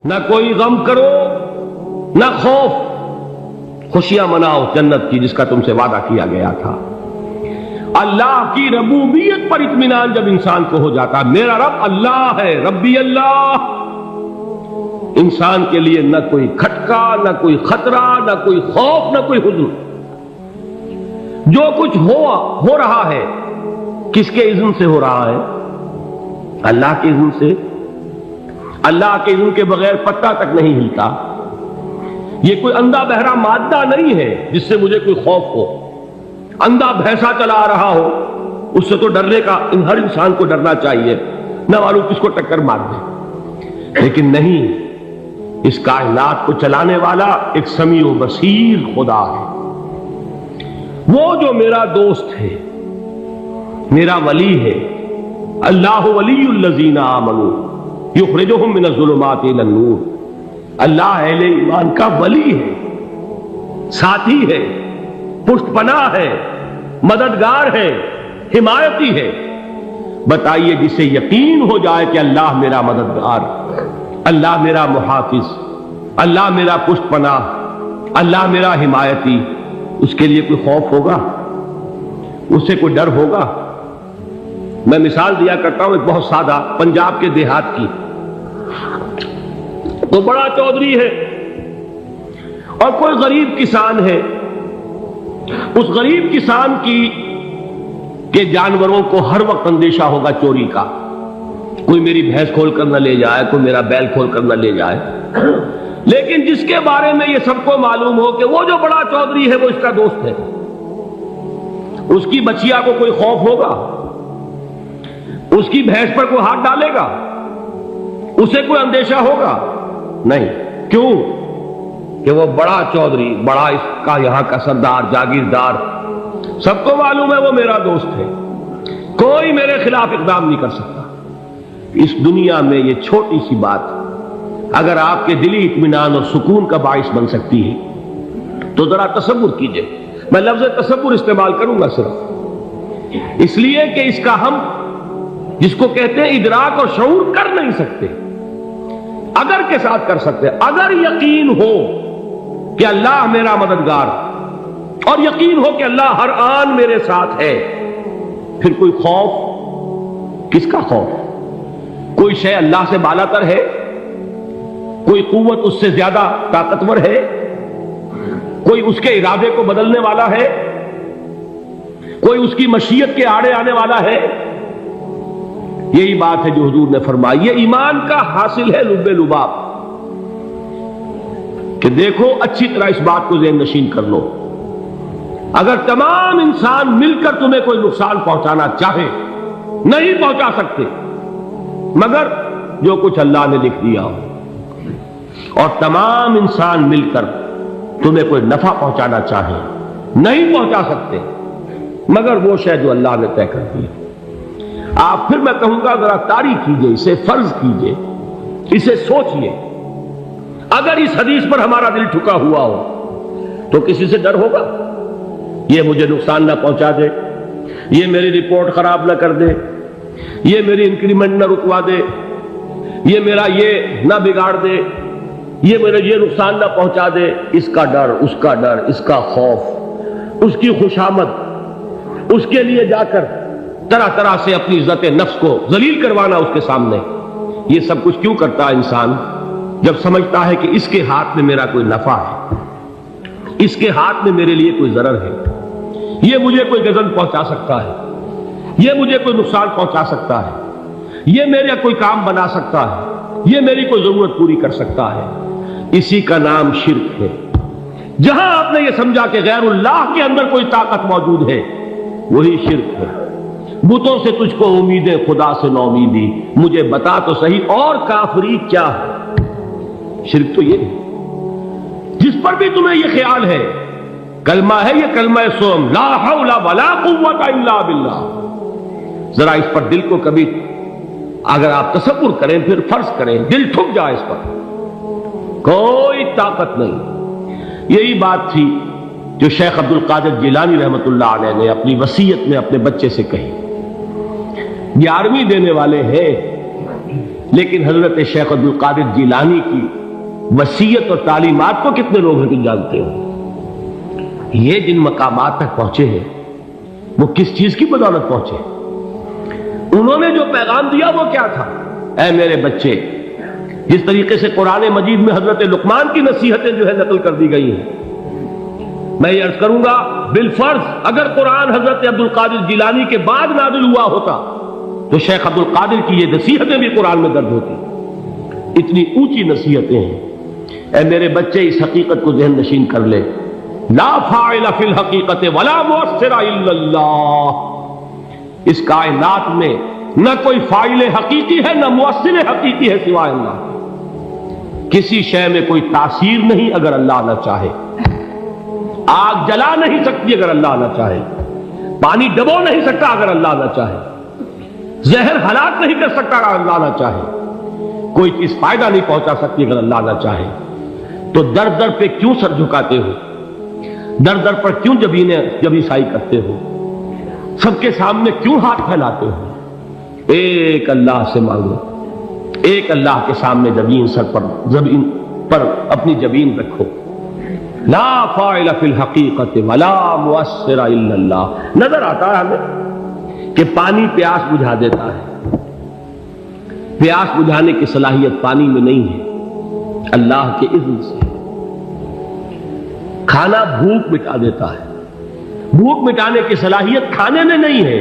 نہ کوئی غم کرو نہ خوف، خوشیاں مناؤ جنت کی جس کا تم سے وعدہ کیا گیا تھا۔ اللہ کی ربوبیت پر اطمینان جب انسان کو ہو جاتا، میرا رب اللہ ہے، ربی اللہ، انسان کے لیے نہ کوئی کھٹکا، نہ کوئی خطرہ، نہ کوئی خوف، نہ کوئی حزن۔ جو کچھ ہو رہا ہے کس کے اذن سے ہو رہا ہے؟ اللہ کے اذن سے۔ اللہ کے اذن کے بغیر پتہ تک نہیں ہلتا۔ یہ کوئی اندھا بہرا مادہ نہیں ہے جس سے مجھے کوئی خوف ہو۔ اندھا بھینسا چلا آ رہا ہو اس سے تو ڈرنے کا ہر انسان کو ڈرنا چاہیے، نہ معلوم کس کو ٹکر مار دے۔ لیکن نہیں، اس کائنات کو چلانے والا ایک سمیع و بصیر خدا ہے، وہ جو میرا دوست ہے، میرا ولی ہے۔ اللہ ولی الذین آمنوا یخرجہم من الظلمات الی النور۔ اللہ اہل ایمان کا ولی ہے، ساتھی ہے، پشت پناہ ہے، مددگار ہے، حمایتی ہے۔ بتائیے جسے یقین ہو جائے کہ اللہ میرا مددگار، اللہ میرا محافظ، اللہ میرا پشت پناہ، اللہ میرا حمایتی، اس کے لیے کوئی خوف ہوگا؟ اس سے کوئی ڈر ہوگا؟ میں مثال دیا کرتا ہوں ایک بہت سادہ، پنجاب کے دیہات کی۔ تو بڑا چودھری ہے اور کوئی غریب کسان ہے۔ اس غریب کسان کے جانوروں کو ہر وقت اندیشہ ہوگا چوری کا، کوئی میری بھینس کھول کر نہ لے جائے، کوئی میرا بیل کھول کر نہ لے جائے۔ لیکن جس کے بارے میں یہ سب کو معلوم ہو کہ وہ جو بڑا چودھری ہے وہ اس کا دوست ہے، اس کی بچیا کو کوئی خوف ہوگا؟ اس کی بھینس پر کوئی ہاتھ ڈالے گا؟ اسے کوئی اندیشہ ہوگا؟ نہیں۔ کیوں؟ کہ وہ بڑا چودھری، بڑا اس کا یہاں کا سردار، جاگیردار، سب کو معلوم ہے وہ میرا دوست ہے، کوئی میرے خلاف اقدام نہیں کر سکتا۔ اس دنیا میں یہ چھوٹی سی بات اگر آپ کے دلی اطمینان اور سکون کا باعث بن سکتی ہے تو ذرا تصور کیجئے۔ میں لفظ تصور استعمال کروں گا صرف اس لیے کہ اس کا ہم جس کو کہتے ہیں ادراک اور شعور کر نہیں سکتے، اگر کے ساتھ کر سکتے۔ اگر یقین ہو کہ اللہ میرا مددگار اور یقین ہو کہ اللہ ہر آن میرے ساتھ ہے، پھر کوئی خوف؟ کس کا خوف؟ کوئی شے اللہ سے بالا تر ہے؟ کوئی قوت اس سے زیادہ طاقتور ہے؟ کوئی اس کے ارادے کو بدلنے والا ہے؟ کوئی اس کی مشیت کے آڑے آنے والا ہے؟ یہی بات ہے جو حضور نے فرمائی۔ یہ ایمان کا حاصل ہے لب لباب، کہ دیکھو اچھی طرح اس بات کو ذہن نشین کر لو، اگر تمام انسان مل کر تمہیں کوئی نقصان پہنچانا چاہے نہیں پہنچا سکتے، مگر جو کچھ اللہ نے لکھ دیا ہو، اور تمام انسان مل کر تمہیں کوئی نفع پہنچانا چاہے نہیں پہنچا سکتے، مگر وہ شے جو اللہ نے طے کر دی۔ آپ پھر میں کہوں گا ذرا طاری کیجئے، اسے فرض کیجئے، اسے سوچئے۔ اگر اس حدیث پر ہمارا دل ٹھکا ہوا ہو تو کسی سے ڈر ہوگا؟ یہ مجھے نقصان نہ پہنچا دے، یہ میری رپورٹ خراب نہ کر دے، یہ میری انکریمنٹ نہ رکوا دے، یہ میرا یہ نہ بگاڑ دے، یہ میرا یہ نقصان نہ پہنچا دے۔ اس کا ڈر، اس کا ڈر، اس کا خوف، اس کی خوشامد، اس کے لیے جا کر طرح طرح سے اپنی عزت نفس کو ذلیل کروانا اس کے سامنے، یہ سب کچھ کیوں کرتا ہے انسان؟ جب سمجھتا ہے کہ اس کے ہاتھ میں میرا کوئی نفع ہے، اس کے ہاتھ میں میرے لیے کوئی ضرر ہے، یہ مجھے کوئی غضب پہنچا سکتا ہے، یہ مجھے کوئی نقصان پہنچا سکتا ہے، یہ میرا کوئی کام بنا سکتا ہے، یہ میری کوئی ضرورت پوری کر سکتا ہے، اسی کا نام شرک ہے۔ جہاں آپ نے یہ سمجھا کہ غیر اللہ کے اندر کوئی طاقت موجود ہے، وہی شرک ہے۔ بتوں سے تجھ کو امیدیں، خدا سے نو امیدی، مجھے بتا تو صحیح اور کافری کیا ہے؟ شرک تو یہ ہے۔ جس پر بھی تمہیں یہ خیال ہے، کلمہ ہے یہ کلمہ سوم، لا حول ولا قوت الا باللہ، ذرا اس پر دل کو کبھی اگر آپ تصور کریں، پھر فرض کریں، دل ٹھک جائے اس پر، کوئی طاقت نہیں۔ یہی بات تھی جو شیخ عبد القادر جیلانی رحمۃ اللہ علیہ نے اپنی وصیت میں اپنے بچے سے کہی۔ 11ویں دینے والے ہیں لیکن حضرت شیخ عبد القادر جیلانی کی وصیت اور تعلیمات کو کتنے لوگ ہیں تم جانتے ہو؟ یہ جن مقامات تک پہنچے ہیں وہ کس چیز کی بدولت پہنچے؟ انہوں نے جو پیغام دیا وہ کیا تھا؟ اے میرے بچے، جس طریقے سے قرآن مجید میں حضرت لقمان کی نصیحتیں جو ہے نقل کر دی گئی ہیں، میں یہ عرض کروں گا بالفرض اگر قرآن حضرت عبد القادر جیلانی کے بعد نازل ہوا ہوتا تو شیخ عبد القادر کی یہ نصیحتیں بھی قرآن میں درج ہوتی۔ اتنی اونچی نصیحتیں ہیں۔ اے میرے بچے، اس حقیقت کو ذہن نشین کر لے، لا فاعل فی الحقیقت ولا مؤثر الا اللہ۔ اس کائنات میں نہ کوئی فاعل حقیقی ہے نہ مؤثر حقیقی ہے سوائے اللہ۔ کسی شے میں کوئی تاثیر نہیں اگر اللہ نہ چاہے۔ آگ جلا نہیں سکتی اگر اللہ نہ چاہے، پانی ڈبو نہیں سکتا اگر اللہ نہ چاہے، زہر ہلاک نہیں کر سکتا اگر اللہ نہ چاہے، کوئی چیز فائدہ نہیں پہنچا سکتی اگر اللہ نہ چاہے۔ تو در در پہ کیوں سر جھکاتے ہو؟ در در پر کیوں جبیں سائی کرتے ہو؟ سب کے سامنے کیوں ہاتھ پھیلاتے ہو؟ ایک اللہ سے مانگو، ایک اللہ کے سامنے زمین پر اپنی جبین رکھو۔ لا فاعل فی الحقیقت ولا مؤثر الا اللہ۔ نظر آتا ہے ہمیں کہ پانی پیاس بجھا دیتا ہے، پیاس بجھانے کی صلاحیت پانی میں نہیں ہے، اللہ کے اذن سے۔ کھانا بھوک مٹا دیتا ہے، بھوک مٹانے کی صلاحیت کھانے میں نہیں ہے،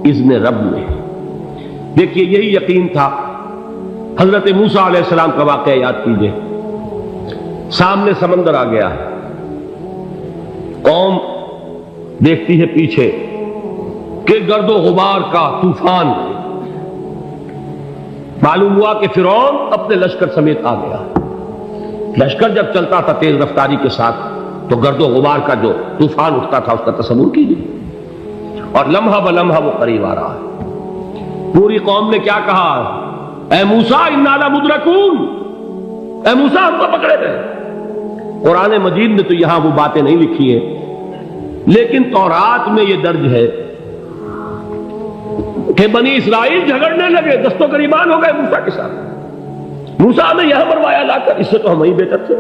اذن رب میں۔ دیکھیے یہی یقین تھا حضرت موسیٰ علیہ السلام کا واقعہ یاد کیجئے۔ سامنے سمندر آ گیا ہے، قوم دیکھتی ہے پیچھے کہ گرد و غبار کا طوفان، معلوم ہوا کہ فرعون اپنے لشکر سمیت آ گیا۔ لشکر جب چلتا تھا تیز رفتاری کے ساتھ تو گرد و غبار کا جو طوفان اٹھتا تھا اس کا تصور کیجیے، اور لمحہ بلمحہ وہ قریب آ رہا ہے۔ پوری قوم نے کیا کہا؟ اے موسیٰ انا لمدرکون، اے موسیٰ ہم کو پکڑے گئے۔ قرآن مجید میں تو یہاں وہ باتیں نہیں لکھی ہیں، لیکن تورات میں یہ درج ہے کہ بنی اسرائیل جھگڑنے لگے، دست و گریبان ہو گئے موسیٰ کے ساتھ۔ موسیٰ نے یہاں مروایا لا کر، اس سے تو ہم ہی بہتر تھے،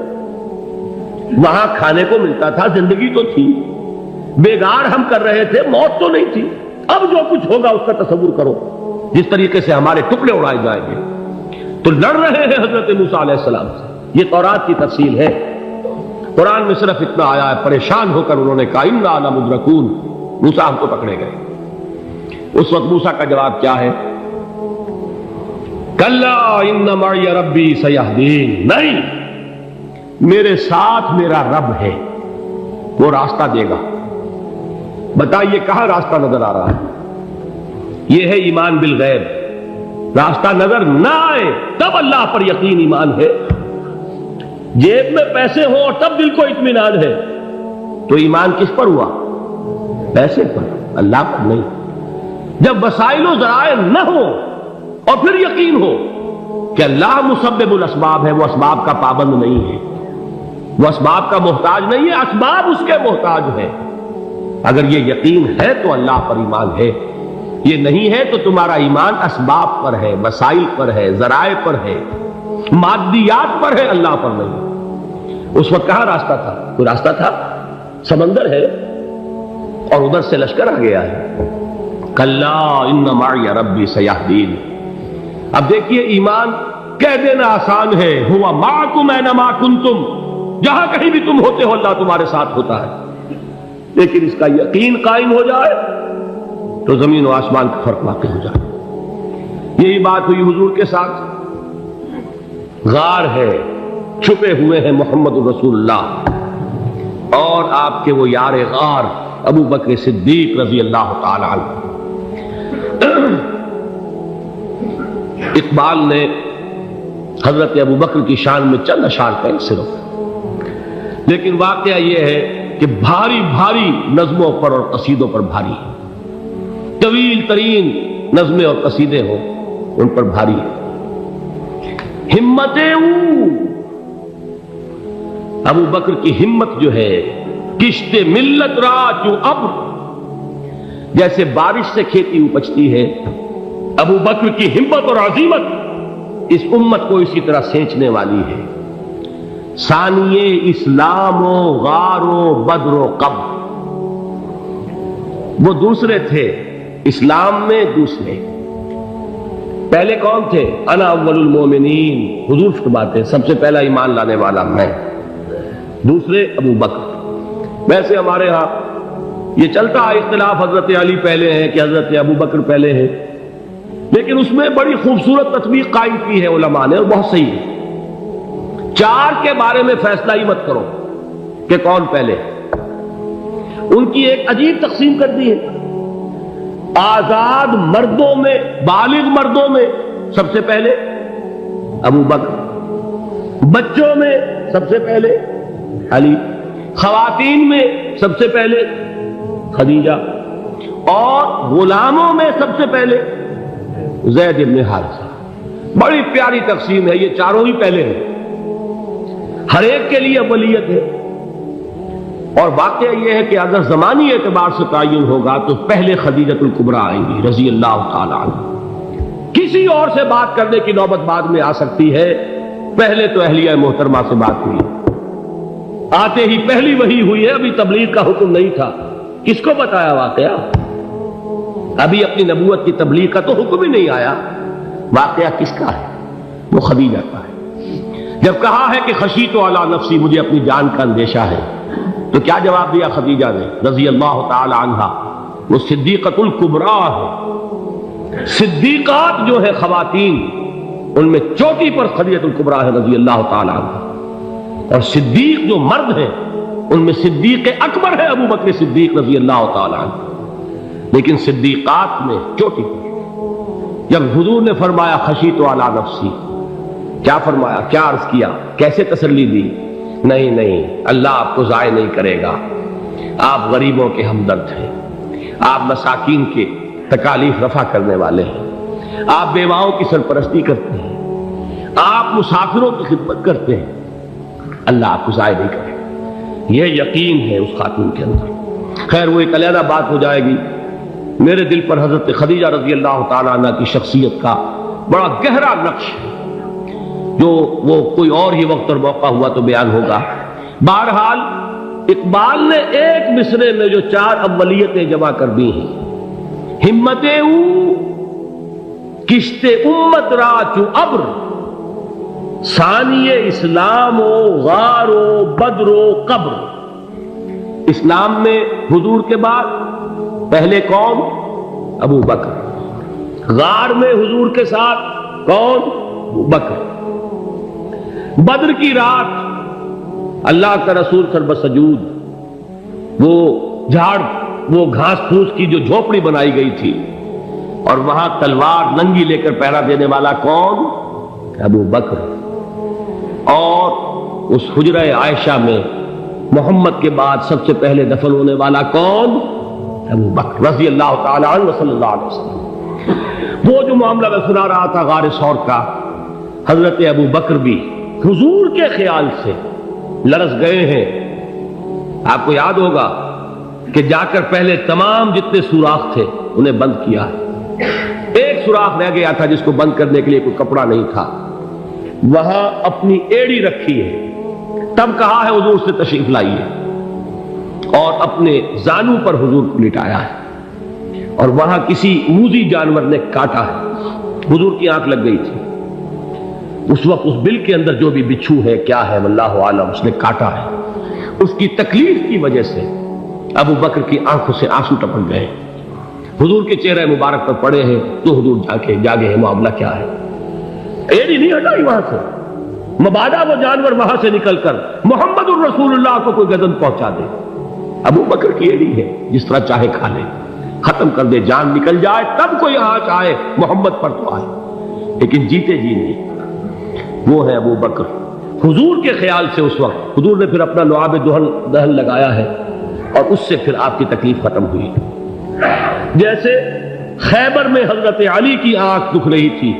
وہاں کھانے کو ملتا تھا، زندگی تو تھی، بیگار ہم کر رہے تھے، موت تو نہیں تھی۔ اب جو کچھ ہوگا اس کا تصور کرو، جس طریقے سے ہمارے ٹکڑے اڑائے جائیں گے۔ تو لڑ رہے ہیں حضرت موسیٰ علیہ السلام سے۔ یہ تورات کی تفصیل ہے، قرآن میں صرف اتنا آیا ہے، پریشان ہو کر انہوں نے کہا انا لمدرکون، موسیٰ ہم کو پکڑے گئے۔ اس وقت موسیٰ کا جواب کیا ہے؟ کلا ان معی ربی سیہدین، نہیں، میرے ساتھ میرا رب ہے، وہ راستہ دے گا۔ بتائیے کہاں راستہ نظر آ رہا ہے؟ یہ ہے ایمان بالغیب۔ راستہ نظر نہ آئے تب اللہ پر یقین ایمان ہے۔ جیب میں پیسے ہوں اور تب دل کو اطمینان ہے تو ایمان کس پر ہوا؟ پیسے پر، اللہ پر نہیں۔ جب وسائل و ذرائع نہ ہو اور پھر یقین ہو کہ اللہ مسبب الاسباب ہے، وہ اسباب کا پابند نہیں ہے، وہ اسباب کا محتاج نہیں ہے، اسباب اس کے محتاج ہے۔ اگر یہ یقین ہے تو اللہ پر ایمان ہے، یہ نہیں ہے تو تمہارا ایمان اسباب پر ہے، وسائل پر ہے، ذرائع پر ہے، مادیات پر ہے، اللہ پر نہیں۔ اس وقت کہاں راستہ تھا؟ کوئی راستہ تھا؟ سمندر ہے اور ادھر سے لشکر آ گیا ہے۔ کلا ان معی ربی سیہدین۔ اب دیکھیے ایمان کہہ دینا آسان ہے، ہوا معکم اینما کنتم، جہاں کہیں بھی تم ہوتے ہو اللہ تمہارے ساتھ ہوتا ہے، لیکن اس کا یقین قائم ہو جائے تو زمین و آسمان کا فرق واقع ہو جائے۔ یہی بات ہوئی حضور کے ساتھ۔ غار ہے، چھپے ہوئے ہیں محمد رسول اللہ اور آپ کے وہ یار غار ابو بکر صدیق رضی اللہ تعالی عنہ۔ اقبال نے حضرت ابو بکر کی شان میں چند اشعار کہیں صرف، لیکن واقعہ یہ ہے کہ بھاری بھاری نظموں پر اور قصیدوں پر بھاری ہے، طویل ترین نظمیں اور قصیدے ہوں ان پر بھاری ہے۔ ہمتیں ابو بکر کی ہمت جو ہے، کشت ملت را چوں ابر، جیسے بارش سے کھیتی اپجتی ہے، ابو بکر کی ہمت اور عزیمت اس امت کو اسی طرح سینچنے والی ہے۔ ثانیے اسلام و غار و بدر و قبر، وہ دوسرے تھے اسلام میں، دوسرے پہلے کون تھے؟ انا اول المومنین، حضور فرماتے ہیں سب سے پہلا ایمان لانے والا میں، دوسرے ابو بکر۔ ویسے ہمارے ہاں یہ چلتا ہے اختلاف، حضرت علی پہلے ہیں کہ حضرت ابو بکر پہلے ہیں، لیکن اس میں بڑی خوبصورت تطبیق قائم کی ہے علماء نے، اور بہت صحیح ہے۔ چار کے بارے میں فیصلہ ہی مت کرو کہ کون پہلے، ان کی ایک عجیب تقسیم کر دی ہے۔ آزاد مردوں میں، بالغ مردوں میں سب سے پہلے ابو بکر، بچوں میں سب سے پہلے علی، خواتین میں سب سے پہلے خدیجہ، اور غلاموں میں سب سے پہلے زید بن حارثہ۔ بڑی پیاری تقسیم ہے، یہ چاروں ہی پہلے ہیں، ہر ایک کے لیے اولیت ہے۔ اور واقعہ یہ ہے کہ اگر زمانی اعتبار سے تعین ہوگا تو پہلے خدیجۃ الکبریٰ آئیں گی رضی اللہ تعالی عنہ، کسی اور سے بات کرنے کی نوبت بعد میں آ سکتی ہے، پہلے تو اہلیہ محترمہ سے بات ہوئی، آتے ہی پہلی وحی ہوئی ہے، ابھی تبلیغ کا حکم نہیں تھا، کس کو بتایا واقعہ؟ ابھی اپنی نبوت کی تبلیغ کا تو حکم ہی نہیں آیا، واقعہ کس کا ہے؟ وہ خدیجہ کا ہے۔ جب کہا ہے کہ خشیت علی نفسی، مجھے اپنی جان کا اندیشہ ہے، تو کیا جواب دیا خدیجہ نے رضی اللہ تعالی عنہا؟ وہ صدیقۃ الکبریٰ ہے، صدیقات جو ہے خواتین، ان میں چوٹی پر خدیجۃ الکبریٰ ہے رضی اللہ تعالی عنہا، اور صدیق جو مرد ہیں ان میں صدیق اکبر ہے ابو بکر صدیق رضی اللہ تعالی عنہ، لیکن صدیقات میں چوٹی پر۔ جب حضور نے فرمایا خشیت علی نفسی، کیا فرمایا، کیا عرض کیا، کیسے تسلی دی؟ نہیں نہیں، اللہ آپ کو ضائع نہیں کرے گا، آپ غریبوں کے ہمدرد ہیں، آپ مساکین کے تکالیف رفع کرنے والے ہیں، آپ بیواؤں کی سرپرستی کرتے ہیں، آپ مسافروں کی خدمت کرتے ہیں، اللہ آپ کو ضائع نہیں کرے گا، یہ یقین ہے اس خاتون کے اندر۔ خیر وہ ایک علیحدہ بات ہو جائے گی۔ میرے دل پر حضرت خدیجہ رضی اللہ تعالیٰ عنہ کی شخصیت کا بڑا گہرا نقش ہے، جو وہ کوئی اور ہی وقت اور موقع ہوا تو بیان ہوگا۔ بہرحال اقبال نے ایک مصرے میں جو چار اولیتیں جمع کر دی ہیں، ہمت او کشت امت را چو ابر، ثانی اسلام و غار و بدر و قبر۔ اسلام میں حضور کے بعد پہلے کون؟ ابو بکر، غار میں حضور کے ساتھ کون؟ ابو بکر، بدر کی رات اللہ کا رسول سر بسجود، وہ جھاڑ، وہ گھاس پھوس کی جو جھوپڑی بنائی گئی تھی، اور وہاں تلوار ننگی لے کر پہرا دینے والا کون؟ ابو بکر، اور اس حجرہ عائشہ میں محمد کے بعد سب سے پہلے دفن ہونے والا کون؟ ابو بکر رضی اللہ تعالی عنہ صلی اللہ علیہ وسلم۔ وہ جو معاملہ میں سنا رہا تھا غار ثور کا، حضرت ابو بکر بھی حضور کے خیال سے لرز گئے ہیں۔ آپ کو یاد ہوگا کہ جا کر پہلے تمام جتنے سوراخ تھے انہیں بند کیا ہے، ایک سوراخ رہ گیا تھا جس کو بند کرنے کے لیے کوئی کپڑا نہیں تھا، وہاں اپنی ایڑی رکھی ہے، تب کہا ہے حضور سے تشریف لائیے، اور اپنے زانو پر حضور کو لٹایا ہے، اور وہاں کسی موذی جانور نے کاٹا ہے، حضور کی آنکھ لگ گئی تھی، اس وقت اس بل کے اندر جو بھی بچھو ہے کیا ہے واللہ عالم، اس نے کاٹا ہے، اس کی تکلیف کی وجہ سے ابو بکر کی آنکھوں سے آنسو ٹپک گئے، حضور کے چہرے مبارک پر پڑے ہیں، تو حضور جاگے ہیں، معاملہ کیا ہے؟ ایڑی نہیں ہٹائی وہاں سے، مبادا وہ جانور وہاں سے نکل کر محمد الرسول اللہ کو کوئی گزن پہنچا دے، ابو بکر کی ایڑی ہے، جس طرح چاہے کھا لے، ختم کر دے، جان نکل جائے تب کوئی آنچ آئے محمد پر تو آئے، لیکن جیتے جی نہیں۔ وہ ہے ابو بکر حضور کے خیال سے۔ اس وقت حضور نے پھر اپنا لعاب دہن لگایا ہے، اور اس سے پھر آپ کی تکلیف ختم ہوئی۔ جیسے خیبر میں حضرت علی کی آنکھ دکھ رہی تھی،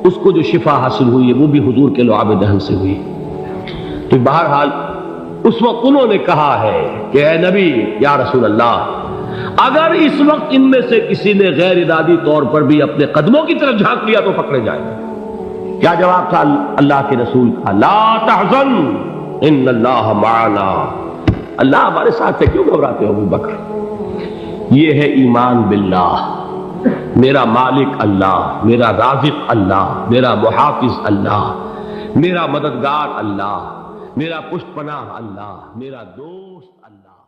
اس کو جو شفا حاصل ہوئی ہے وہ بھی حضور کے لعاب دہن سے ہوئی۔ تو بہرحال اس وقت انہوں نے کہا ہے کہ اے نبی یا رسول اللہ، اگر اس وقت ان میں سے کسی نے غیر ارادی طور پر بھی اپنے قدموں کی طرف جھانک لیا تو پکڑے جائے، کیا جواب تھا اللہ کے رسول کا؟ لا تحزن ان اللہ معنا، اللہ ہمارے ساتھ ہے، کیوں گھبراتے ہو ابو بکر؟ یہ ہے ایمان باللہ، میرا مالک اللہ، میرا رازق اللہ، میرا محافظ اللہ، میرا مددگار اللہ، میرا پشت پناہ اللہ، میرا دوست اللہ۔